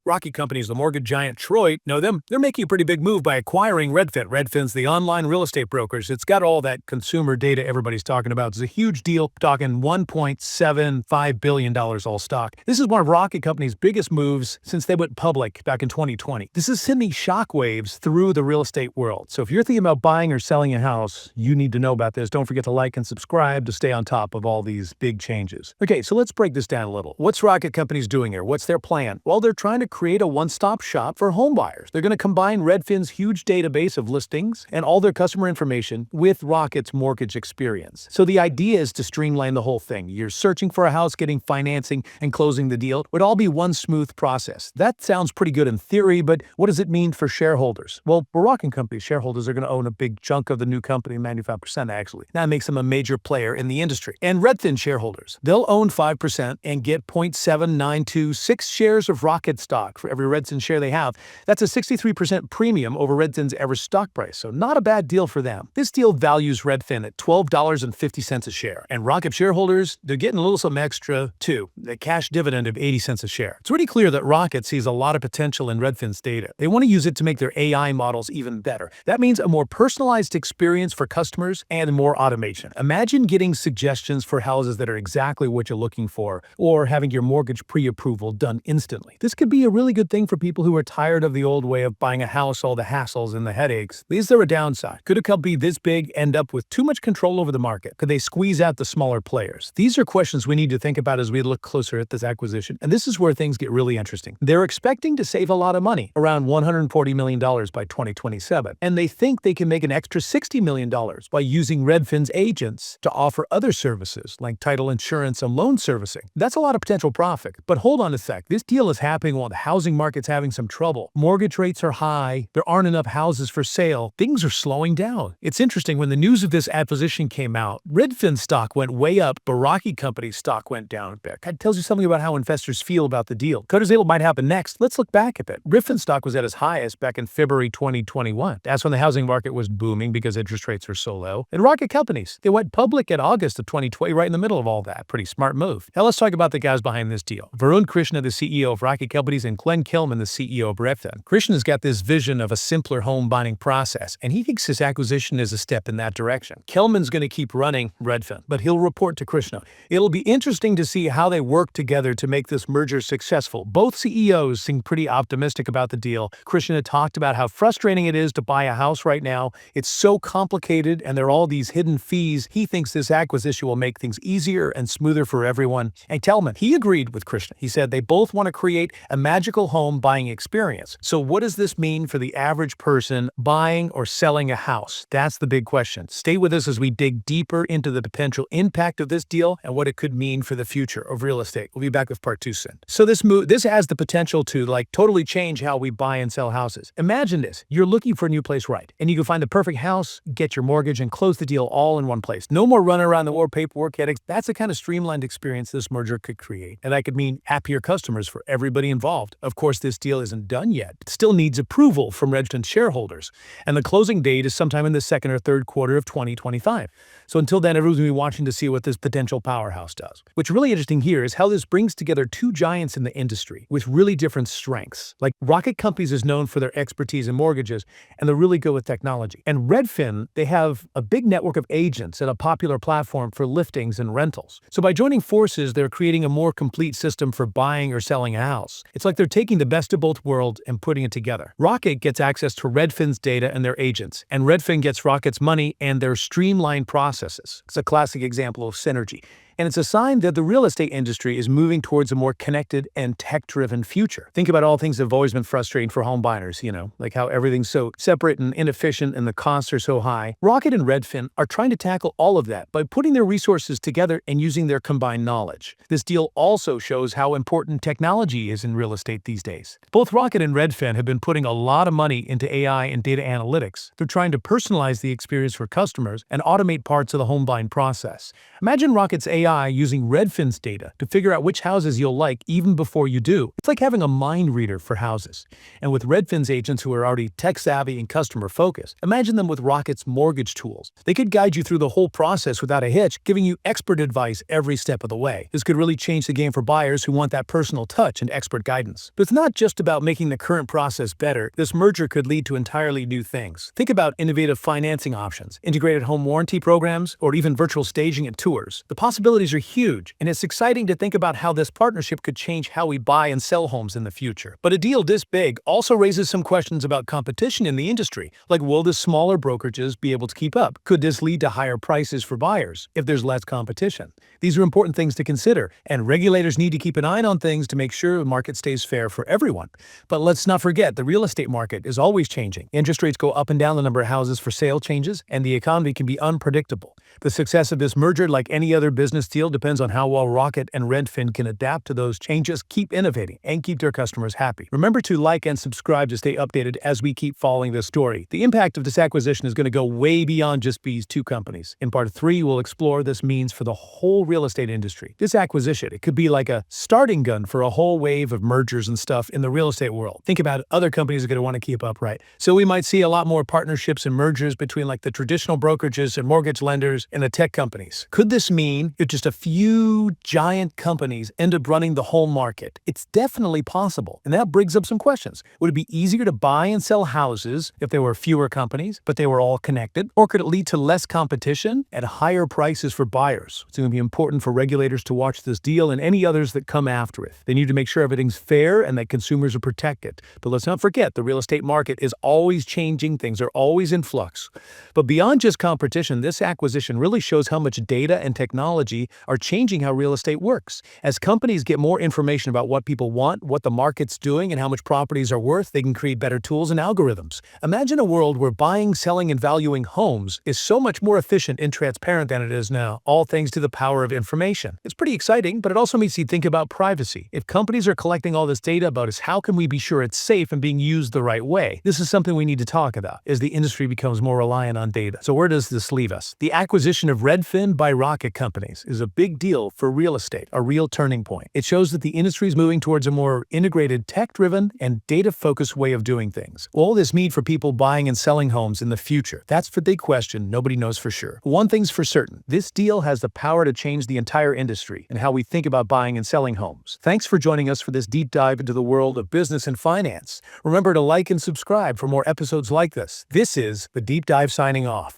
Rocket Companies, the mortgage giant Troy, know them? They're making a pretty big move by acquiring Redfin. Redfin's the online real estate brokers. It's got all that consumer data everybody's talking about. It's a huge deal, talking $1.75 billion all stock. This is one of Rocket Company's biggest moves since they went public back in 2020. This is sending shockwaves through the real estate world. So if you're thinking about buying or selling a house, you need to know about this. Don't forget to like and subscribe to stay on top of all these big changes. Okay, so let's break this down a little. What's Rocket Companies doing here? What's their plan? Well, they're trying to create a one-stop shop for homebuyers. They're going to combine Redfin's huge database of listings and all their customer information with Rocket's mortgage experience. So the idea is to streamline the whole thing. You're searching for a house, getting financing, and closing the deal would all be one smooth process. That sounds pretty good in theory, but what does it mean for shareholders? Well, for Rocket Companies, shareholders are going to own a big chunk of the new company, 95% actually. That makes them a major player in the industry. And Redfin shareholders, they'll own 5% and get 0.7926 shares of Rocket stock for every Redfin share they have. That's a 63% premium over Redfin's average stock price, so not a bad deal for them. This deal values Redfin at $12.50 a share, and Rocket shareholders, they're getting a little something extra too, the cash dividend of 80 cents a share. It's pretty clear that Rocket sees a lot of potential in Redfin's data. They want to use it to make their AI models even better. That means a more personalized experience for customers and more automation. Imagine getting suggestions for houses that are exactly what you're looking for, or having your mortgage pre-approval done instantly. This could be a really good thing for people who are tired of the old way of buying a house, all the hassles and the headaches. Is there a downside? Could a company this big end up with too much control over the market? Could they squeeze out the smaller players? These are questions we need to think about as we look closer at this acquisition, and this is where things get really interesting. They're expecting to save a lot of money, around $140 million by 2027, and they think they can make an extra $60 million by using Redfin's agents to offer other services like title insurance and loan servicing. That's a lot of potential profit. But hold on a sec, this deal is happening while the housing market's having some trouble. Mortgage rates are high, there aren't enough houses for sale, things are slowing down. It's interesting, when the news of this acquisition came out, Redfin stock went way up, but Rocket Company's stock went down a bit. That tells you something about how investors feel about the deal. Could what might happen next? Let's look back a bit. Redfin stock was at its highest back in February 2021. That's when the housing market was booming because interest rates were so low. And Rocket Companies, they went public in August of 2020, right in the middle of all that. Pretty smart move. Now let's talk about the guys behind this deal. Varun Krishna, the CEO of Rocket Companies, and Glenn Kelman, the CEO of Redfin. Krishna's got this vision of a simpler home buying process, and he thinks this acquisition is a step in that direction. Kelman's going to keep running Redfin, but he'll report to Krishna. It'll be interesting to see how they work together to make this merger successful. Both CEOs seem pretty optimistic about the deal. Krishna talked about how frustrating it is to buy a house right now. It's so complicated, and there are all these hidden fees. He thinks this acquisition will make things easier and smoother for everyone. And Kelman, he agreed with Krishna. He said they both want to create a magical home buying experience. So what does this mean for the average person buying or selling a house? That's the big question. Stay with us as we dig deeper into the potential impact of this deal and what it could mean for the future of real estate. We'll be back with part 2 soon. So this has the potential to totally change how we buy and sell houses. Imagine this. You're looking for a new place, right? And you can find the perfect house, get your mortgage, and close the deal all in one place. No more running around the world, paperwork headaches. That's the kind of streamlined experience this merger could create. And that could mean happier customers for everybody involved. Of course, this deal isn't done yet. It still needs approval from Redfin shareholders. And the closing date is sometime in the second or third quarter of 2025. So until then, everyone's going to be watching to see what this potential powerhouse does. What's really interesting here is how this brings together two giants in the industry with really different strengths. Like Rocket Companies is known for their expertise in mortgages, and they're really good with technology. And Redfin, they have a big network of agents and a popular platform for listings and rentals. So by joining forces, they're creating a more complete system for buying or selling a house. It's like they're taking the best of both worlds and putting it together. Rocket gets access to Redfin's data and their agents, and Redfin gets Rocket's money and their streamlined processes. It's a classic example of synergy. And it's a sign that the real estate industry is moving towards a more connected and tech-driven future. Think about all things that have always been frustrating for home buyers, like how everything's so separate and inefficient and the costs are so high. Rocket and Redfin are trying to tackle all of that by putting their resources together and using their combined knowledge. This deal also shows how important technology is in real estate these days. Both Rocket and Redfin have been putting a lot of money into AI and data analytics. They're trying to personalize the experience for customers and automate parts of the home buying process. Imagine Rocket's AI AI using Redfin's data to figure out which houses you'll like even before you do. It's like having a mind reader for houses. And with Redfin's agents who are already tech-savvy and customer-focused, imagine them with Rocket's mortgage tools. They could guide you through the whole process without a hitch, giving you expert advice every step of the way. This could really change the game for buyers who want that personal touch and expert guidance. But it's not just about making the current process better. This merger could lead to entirely new things. Think about innovative financing options, integrated home warranty programs, or even virtual staging and tours. The possibilities are huge, and it's exciting to think about how this partnership could change how we buy and sell homes in the future. But a deal this big also raises some questions about competition in the industry, like will the smaller brokerages be able to keep up? Could this lead to higher prices for buyers if there's less competition? These are important things to consider, and regulators need to keep an eye on things to make sure the market stays fair for everyone. But let's not forget, the real estate market is always changing. Interest rates go up and down, the number of houses for sale changes, and the economy can be unpredictable. The success of this merger, like any other business deal, depends on how well Rocket and Redfin can adapt to those changes, keep innovating, and keep their customers happy. Remember to like and subscribe to stay updated as we keep following this story. The impact of this acquisition is going to go way beyond just these two companies. In part 3, we'll explore this means for the whole real estate industry. This acquisition, it could be like a starting gun for a whole wave of mergers and stuff in the real estate world. Think about it, other companies are going to want to keep up, right? So we might see a lot more partnerships and mergers between like the traditional brokerages and mortgage lenders and the tech companies. Could this mean that just a few giant companies end up running the whole market? It's definitely possible, and that brings up some questions. Would it be easier to buy and sell houses if there were fewer companies, but they were all connected? Or could it lead to less competition at higher prices for buyers? It's going to be important for regulators to watch this deal and any others that come after it. They need to make sure everything's fair and that consumers are protected. But let's not forget, the real estate market is always changing, things are always in flux. But beyond just competition, this acquisition really shows how much data and technology are changing how real estate works. As companies get more information about what people want, what the market's doing, and how much properties are worth, they can create better tools and algorithms. Imagine a world where buying, selling, and valuing homes is so much more efficient and transparent than it is now, all thanks to the power of information. It's pretty exciting, but it also makes you think about privacy. If companies are collecting all this data about us, how can we be sure it's safe and being used the right way? This is something we need to talk about as the industry becomes more reliant on data. So where does this leave us? The acquisition of Redfin by Rocket Companies is a big deal for real estate, a real turning point. It shows that the industry is moving towards a more integrated, tech-driven, and data-focused way of doing things. What will this mean for people buying and selling homes in the future? That's the big question. Nobody knows for sure. One thing's for certain. This deal has the power to change the entire industry and how we think about buying and selling homes. Thanks for joining us for this deep dive into the world of business and finance. Remember to like and subscribe for more episodes like this. This is The Deep Dive signing off.